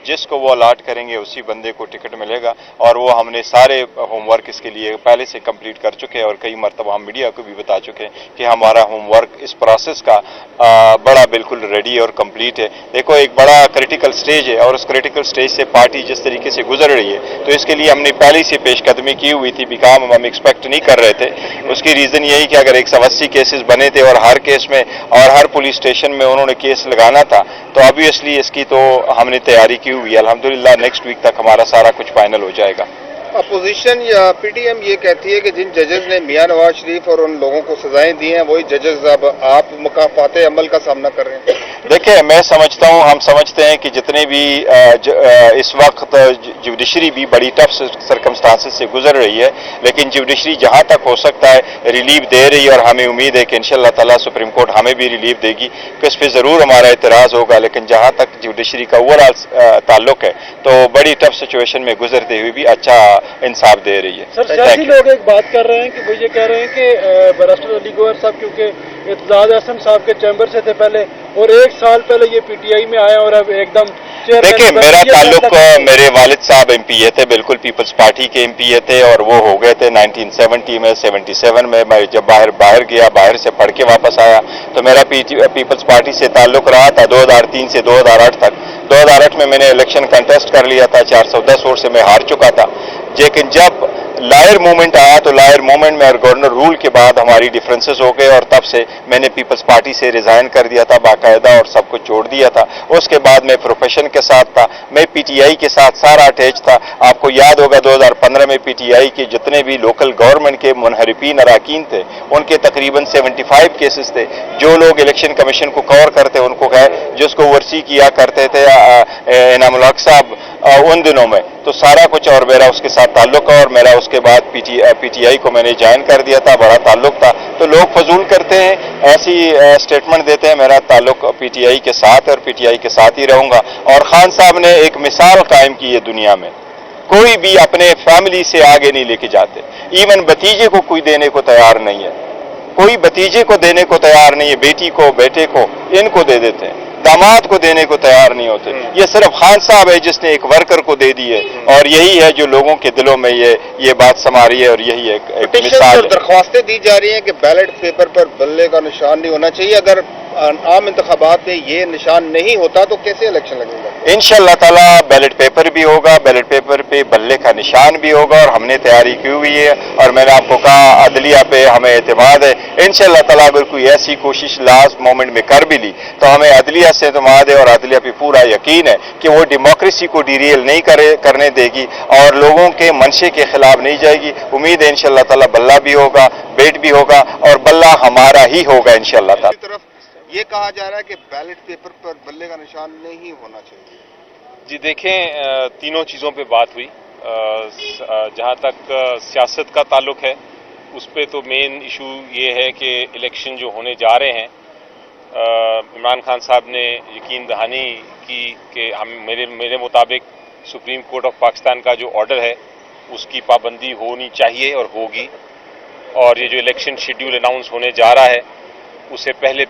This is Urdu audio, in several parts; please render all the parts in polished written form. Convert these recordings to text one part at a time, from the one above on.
جس کو وہ الاٹ کریں گے اسی بندے کو ٹکٹ ملے گا، اور وہ ہم نے سارے ہوم ورک اس کے لیے پہلے سے کمپلیٹ کر چکے ہیں، اور کئی مرتبہ ہم میڈیا کو بھی بتا چکے ہیں کہ ہمارا ہوم ورک اس پروسیس کا بڑا بالکل ریڈی اور کمپلیٹ ہے۔ دیکھو ایک بڑا کریٹیکل سٹیج ہے، اور اس کریٹیکل سٹیج سے پارٹی جس طریقے سے گزر رہی ہے، تو اس کے لیے ہم نے پہلے سے پیش قدمی کی ہوئی تھی، بیکام ہم ایکسپیکٹ نہیں کر رہے تھے۔ اس کی ریزن یہی کہ اگر 180 کیسز بنے تھے اور ہر کیس میں اور ہر پولیس اسٹیشن میں انہوں نے کیس لگانا تھا، تو obviously اس کی تو ہم نے تیاری کی ہوئی ہے۔ الحمدللہ نیکسٹ ویک تک ہمارا سارا کچھ فائنل ہو جائے گا۔ اپوزیشن یا پی ٹی ایم یہ کہتی ہے کہ جن ججز نے میاں نواز شریف اور ان لوگوں کو سزائیں دی ہیں وہی ججز اب آپ مکافات عمل کا سامنا کر رہے ہیں۔ دیکھیں میں سمجھتا ہوں، ہم سمجھتے ہیں کہ جتنے بھی اس وقت جوڈیشری بھی بڑی ٹف سرکمسٹانسز سے گزر رہی ہے، لیکن جوڈیشری جہاں تک ہو سکتا ہے ریلیف دے رہی ہے، اور ہمیں امید ہے کہ انشاءاللہ تعالیٰ سپریم کورٹ ہمیں بھی ریلیف دے گی، کہ اس پہ ضرور ہمارا اعتراض ہوگا، لیکن جہاں تک جوڈیشری کا اوور آل تعلق ہے تو بڑی ٹف سچویشن میں گزرتے ہوئے بھی اچھا انصاف دے رہی ہے۔ سر سیاسی لوگ ایک بات کر رہے ہیں کہ وہ یہ کہہ رہے ہیں کہ بیرسٹر علی گوہر صاحب کیونکہ اعتزاز احسن صاحب کے چیمبر سے تھے پہلے، اور 1 سال پہلے یہ پی ٹی آئی میں آئے اور اب ایک دم دیکھیں میرا تعلق میرے والد صاحب ایم پی اے تھے، بالکل پیپلز پارٹی کے ایم پی اے تھے، اور وہ ہو گئے تھے 1970 میں 77 میں جب باہر گیا، باہر سے پڑھ کے واپس آیا تو میرا پیپلز پارٹی سے تعلق رہا تھا 2003 سے 2008 تک۔ 2008 میں نے الیکشن کنٹیسٹ کر لیا تھا، 410 ووٹ سے میں ہار چکا تھا، لیکن جب لائر موومنٹ آیا تو لائر موومنٹ میں اور گورنر رول کے بعد ہماری ڈفرینسز ہو گئے، اور تب سے میں نے پیپلز پارٹی سے ریزائن کر دیا تھا باقاعدہ، اور سب کچھ چھوڑ دیا تھا۔ اس کے بعد میں پروفیشن کے ساتھ تھا، میں پی ٹی آئی کے ساتھ سارا اٹیچ تھا۔ آپ کو یاد ہوگا 2015 میں پی ٹی آئی کے جتنے بھی لوکل گورنمنٹ کے منحرفین اراکین تھے ان کے تقریباً 75 کیسز تھے۔ جو لوگ الیکشن کمیشن کو کور کرتے ان کو جس کو ورسی کیا کرتے تھے انعام الحق صاحب ان دنوں میں، تو سارا کچھ اور میرا اس کے ساتھ تعلق ہے، اور میرا اس کے بعد پی ٹی آئی کو میں نے جوائن کر دیا تھا، بڑا تعلق تھا۔ تو لوگ فضول کرتے ہیں، ایسی اسٹیٹمنٹ دیتے ہیں، میرا تعلق پی ٹی آئی کے ساتھ اور پی ٹی آئی کے ساتھ ہی رہوں گا۔ اور خان صاحب نے ایک مثال قائم کی ہے دنیا میں، کوئی بھی اپنے فیملی سے آگے نہیں لے کے جاتے، ایون بھتیجے کو کوئی دینے کو تیار نہیں ہے، کوئی بھتیجے کو دینے کو تیار نہیں ہے، بیٹی کو بیٹے کو ان کو دے دیتے ہیں، داماد کو دینے کو تیار نہیں ہوتے۔ یہ صرف خان صاحب ہے جس نے ایک ورکر کو دے دی ہے، اور یہی ہے جو لوگوں کے دلوں میں یہ بات سما رہی ہے، اور یہی ایک مثال ہے۔ درخواستیں دی جا رہی ہیں کہ بیلٹ پیپر پر بلے کا نشان نہیں ہونا چاہیے، اگر عام انتخابات میں یہ نشان نہیں ہوتا تو کیسے الیکشن لگے گا؟ انشاءاللہ تعالیٰ بیلٹ پیپر بھی ہوگا، بیلٹ پیپر پہ بلے کا نشان بھی ہوگا، اور ہم نے تیاری کی ہوئی ہے، اور میں نے آپ کو کہا عدلیہ پہ ہمیں اعتماد ہے۔ انشاءاللہ تعالیٰ اگر کوئی ایسی کوشش لاسٹ مومنٹ میں کر بھی لی تو ہمیں عدلیہ سے اعتماد ہے، اور عدلیہ پہ پورا یقین ہے کہ وہ ڈیموکریسی کو ڈیریل نہیں کرنے دے گی، اور لوگوں کے منشے کے خلاف نہیں جائے گی۔ امید ہے انشاءاللہ تعالیٰ بلہ بھی ہوگا، بیٹ بھی ہوگا، اور بلہ ہمارا ہی ہوگا انشاءاللہ تعالیٰ۔ یہ کہا جا رہا ہے کہ بیلٹ پیپر پر بلے کا نشان نہیں ہونا چاہیے۔ جی دیکھیں، تینوں چیزوں پہ بات ہوئی۔ جہاں تک سیاست کا تعلق ہے اس پہ تو مین ایشو یہ ہے کہ الیکشن جو ہونے جا رہے ہیں، عمران خان صاحب نے یقین دہانی کی کہ میرے مطابق سپریم کورٹ آف پاکستان کا جو آرڈر ہے اس کی پابندی ہونی چاہیے اور ہوگی، اور یہ جو الیکشن شیڈیول اناؤنس ہونے جا رہا ہے اسے پہلے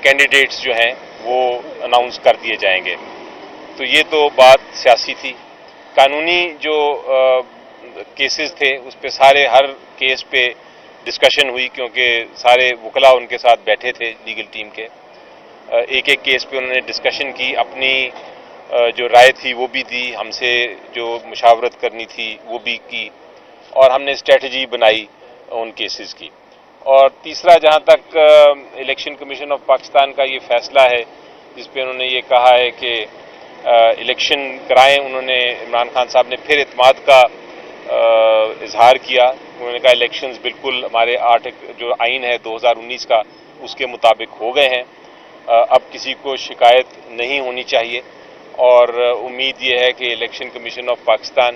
کینڈیڈیٹس جو ہیں وہ اناؤنس کر دیے جائیں گے۔ تو یہ تو بات سیاسی تھی۔ قانونی جو کیسز تھے اس پہ ہر کیس پہ ڈسکشن ہوئی، کیونکہ سارے وکلاء ان کے ساتھ بیٹھے تھے لیگل ٹیم کے، ایک کیس پہ انہوں نے ڈسکشن کی، اپنی جو رائے تھی وہ بھی دی، ہم سے جو مشاورت کرنی تھی وہ بھی کی، اور ہم نے اسٹریٹجی بنائی ان کیسز کی۔ اور تیسرا، جہاں تک الیکشن کمیشن آف پاکستان کا یہ فیصلہ ہے جس پہ انہوں نے یہ کہا ہے کہ الیکشن کرائیں، انہوں نے عمران خان صاحب نے پھر اعتماد کا اظہار کیا۔ انہوں نے کہا الیکشنز بالکل ہمارے 8 جو آئین ہے 2019 کا اس کے مطابق ہو گئے ہیں، اب کسی کو شکایت نہیں ہونی چاہیے، اور امید یہ ہے کہ الیکشن کمیشن آف پاکستان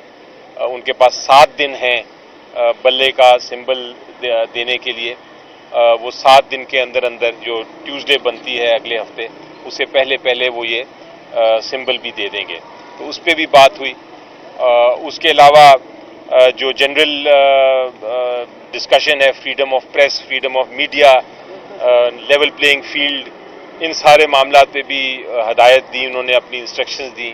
ان کے پاس 7 دن ہیں بلے کا سمبل دینے کے لیے، وہ 7 دن کے اندر جو ٹیوزڈے بنتی ہے اگلے ہفتے اسے پہلے وہ یہ سمبل بھی دے دیں گے۔ تو اس پہ بھی بات ہوئی۔ اس کے علاوہ جو جنرل ڈسکشن ہے، freedom of press, freedom of media, level playing field, ان سارے معاملات پہ بھی ہدایت دی، انہوں نے اپنی انسٹرکشنز دی۔